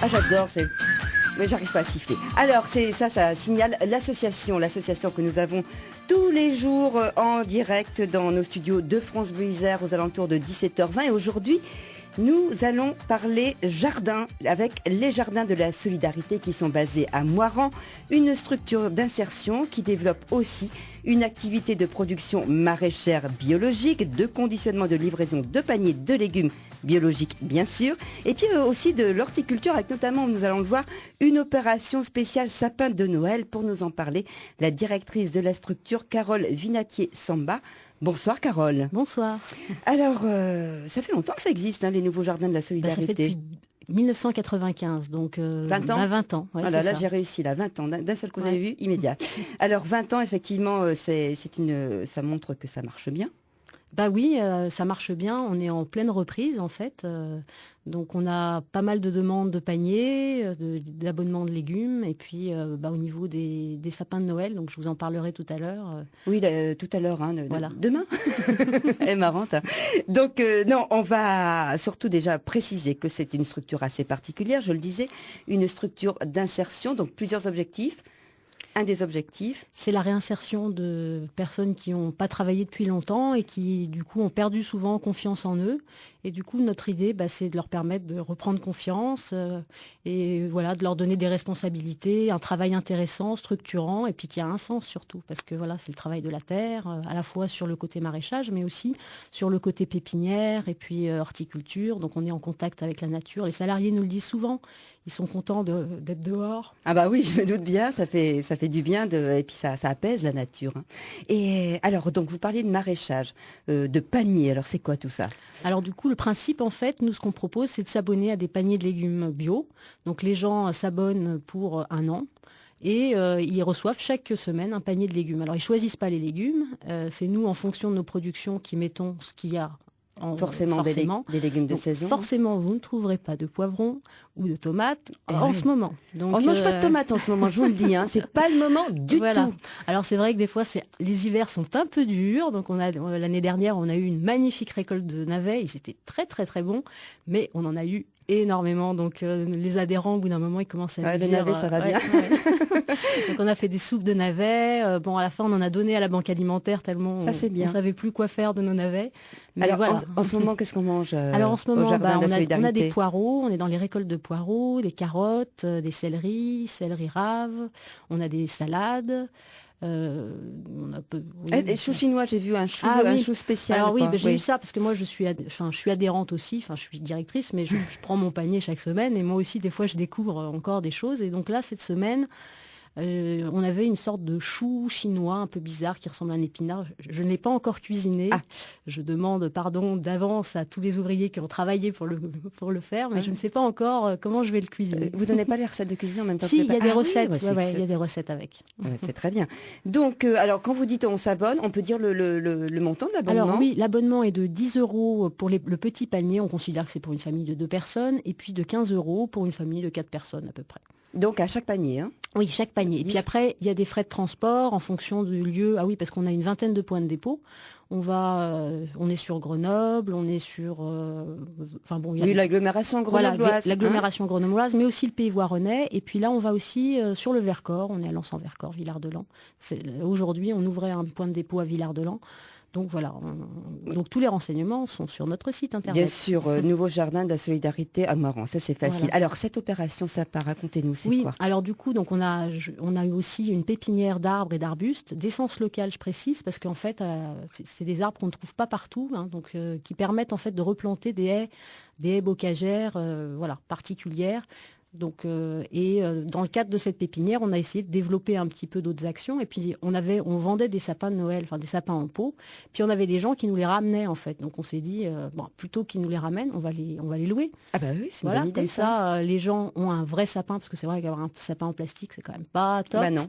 Ah, j'adore, c'est... Mais j'arrive pas à siffler. Alors, ça signale l'association que nous avons tous les jours en direct dans nos studios de France Bleu Isère aux alentours de 17h20. Et aujourd'hui, nous allons parler jardin avec les Jardins de la Solidarité qui sont basés à Moirans, une structure d'insertion qui développe aussi une activité de production maraîchère biologique, de conditionnement de livraison de paniers de légumes biologiques bien sûr, et puis aussi de l'horticulture avec notamment, nous allons le voir, une opération spéciale sapin de Noël. Pour nous en parler, la directrice de la structure, Carole Vinatier-Samba. Bonsoir Carole. Bonsoir. Alors, ça fait longtemps que ça existe, hein, les nouveaux Jardins de la Solidarité. Ça fait depuis 1995, donc 20 ans. 20 ans. Ouais, voilà, là j'ai réussi, là, 20 ans, d'un seul coup, vous avez vu, immédiat. Alors 20 ans, effectivement, ça montre que ça marche bien. Bah oui, ça marche bien, on est en pleine reprise en fait. Donc on a pas mal de demandes de paniers, d'abonnements de légumes, et puis au niveau des sapins de Noël, donc je vous en parlerai tout à l'heure. Oui, tout à l'heure, hein, voilà. Demain. Elle est marrante. Hein. Donc non, on va surtout déjà préciser que c'est une structure assez particulière, je le disais, une structure d'insertion, donc plusieurs objectifs. Un des objectifs, c'est la réinsertion de personnes qui n'ont pas travaillé depuis longtemps et qui, du coup, ont perdu souvent confiance en eux. Et du coup, notre idée, c'est de leur permettre de reprendre confiance et voilà, de leur donner des responsabilités, un travail intéressant, structurant, et puis qui a un sens surtout. Parce que voilà, c'est le travail de la terre, à la fois sur le côté maraîchage, mais aussi sur le côté pépinière et puis horticulture. Donc, on est en contact avec la nature. Les salariés nous le disent souvent. Ils sont contents d'être dehors. Ah bah oui, je me doute bien, ça fait du bien et puis ça apaise la nature. Hein. Et alors, donc vous parliez de maraîchage, de panier, alors c'est quoi tout ça? Alors du coup, le principe en fait, nous ce qu'on propose, c'est de s'abonner à des paniers de légumes bio. Donc les gens s'abonnent pour 1 an. Et ils reçoivent chaque semaine un panier de légumes. Alors ils choisissent pas les légumes, c'est nous en fonction de nos productions qui mettons ce qu'il y a. Forcément. Des légumes de donc, saison. Forcément, vous ne trouverez pas de poivrons ou de tomates en ce moment. Donc, on ne mange pas de tomates en ce moment, je vous le dis. Hein. C'est pas le moment du tout. Alors c'est vrai que des fois, les hivers sont un peu durs. Donc l'année dernière, on a eu une magnifique récolte de navets. Ils étaient très très très bons, mais on en a eu énormément. Donc les adhérents, au bout d'un moment, ils commencent à dire... Les navets, ça va bien. Donc on a fait des soupes de navets. À la fin, on en a donné à la banque alimentaire tellement on ne savait plus quoi faire de nos navets. Mais alors, voilà. En ce moment, qu'est-ce qu'on mange Alors en ce moment, on a des poireaux. On est dans les récoltes de poireaux, des carottes, des céleris raves. On a des salades. Des choux chinois, j'ai vu un chou spécial. Alors oui, j'ai eu ça parce que moi je suis adhérente aussi, je suis directrice, mais je prends mon panier chaque semaine et moi aussi des fois je découvre encore des choses. Et donc là, cette semaine, on avait une sorte de chou chinois un peu bizarre qui ressemble à un épinard. Je ne l'ai pas encore cuisiné. Je demande pardon d'avance à tous les ouvriers qui ont travaillé pour le faire, mais je ne sais pas encore comment je vais le cuisiner. Vous donnez pas les recettes de cuisine en même temps? Si, il y a des recettes. Il y a des recettes avec. C'est très bien. Donc, alors quand vous dites on s'abonne, on peut dire le montant de l'abonnement? Alors oui, l'abonnement est de 10 € pour le petit panier. On considère que c'est pour une famille de 2 personnes, et puis de 15 € pour une famille de 4 personnes à peu près. Donc à chaque panier, hein? Oui, chaque panier. Et puis après, il y a des frais de transport en fonction du lieu. Ah oui, parce qu'on a une vingtaine de points de dépôt. On est sur Grenoble, on est sur... l'agglomération grenobloise. Voilà, l'agglomération grenobloise, mais aussi le Pays Voironnais. Et puis là, on va aussi sur le Vercors. On est à Lens-en-Vercors, Villard-de-Lans. Aujourd'hui, on ouvrait un point de dépôt à Villard-de-Lans. Donc voilà, donc tous les renseignements sont sur notre site internet. Bien sûr, Nouveau Jardin de la Solidarité à Moirans, ça c'est facile. Voilà. Alors cette opération SAPA, racontez-nous, c'est quoi? Oui, alors du coup, donc on a eu aussi une pépinière d'arbres et d'arbustes, d'essence locale, je précise, parce qu'en fait, c'est des arbres qu'on ne trouve pas partout, hein, donc qui permettent en fait de replanter des haies bocagères, particulières. Donc, dans le cadre de cette pépinière, on a essayé de développer un petit peu d'autres actions. Et puis, on vendait des sapins de Noël, des sapins en pot. Puis, on avait des gens qui nous les ramenaient, en fait. Donc, on s'est dit, plutôt qu'ils nous les ramènent, on va les louer. Ah bah oui, c'est une bonne idée, comme ça, les gens ont un vrai sapin, parce que c'est vrai qu'avoir un sapin en plastique, c'est quand même pas top. Bah non.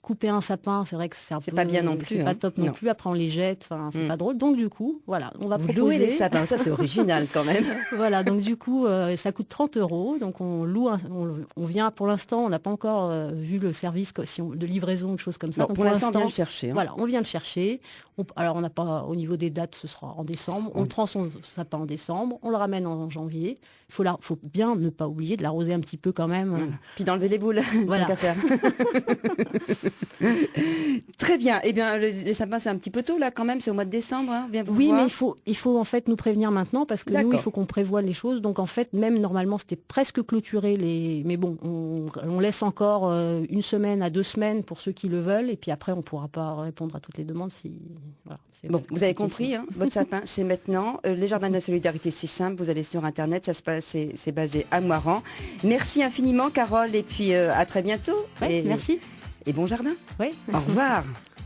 couper un sapin, c'est vrai que c'est pas bien non plus. C'est pas top non plus. Après, on les jette. Enfin, c'est pas drôle. Donc, du coup, voilà, on va proposer. Louer les sapins, ça c'est original quand même. Voilà, donc du coup, ça coûte 30 €. Donc, on loue, on vient, pour l'instant, on n'a pas encore vu le service de livraison, de choses comme ça. Non, donc, pour l'instant, on vient le chercher. Voilà, on vient le chercher. Alors, on n'a pas, au niveau des dates, ce sera en décembre. On prend son sapin en décembre, on le ramène en janvier. Il faut bien ne pas oublier de l'arroser un petit peu quand même. Puis d'enlever les boules, voilà. tant qu'à faire. Très bien. Eh bien, les sapins, c'est un petit peu tôt là quand même. C'est au mois de décembre. Hein. Viens vous voir. Mais il faut en fait nous prévenir maintenant parce que nous, il faut qu'on prévoie les choses. Donc en fait, même normalement, c'était presque clôturé. Mais bon, on laisse encore 1 semaine à 2 semaines pour ceux qui le veulent. Et puis après, on ne pourra pas répondre à toutes les demandes. Voilà, bon, vous avez compris, hein, votre sapin, c'est maintenant. Les Jardins de la Solidarité, c'est simple. Vous allez sur Internet. Ça se passe, c'est basé à Moirans. Merci infiniment, Carole. Et puis à très bientôt. Ouais, merci. Et bon jardin. Oui. Au revoir.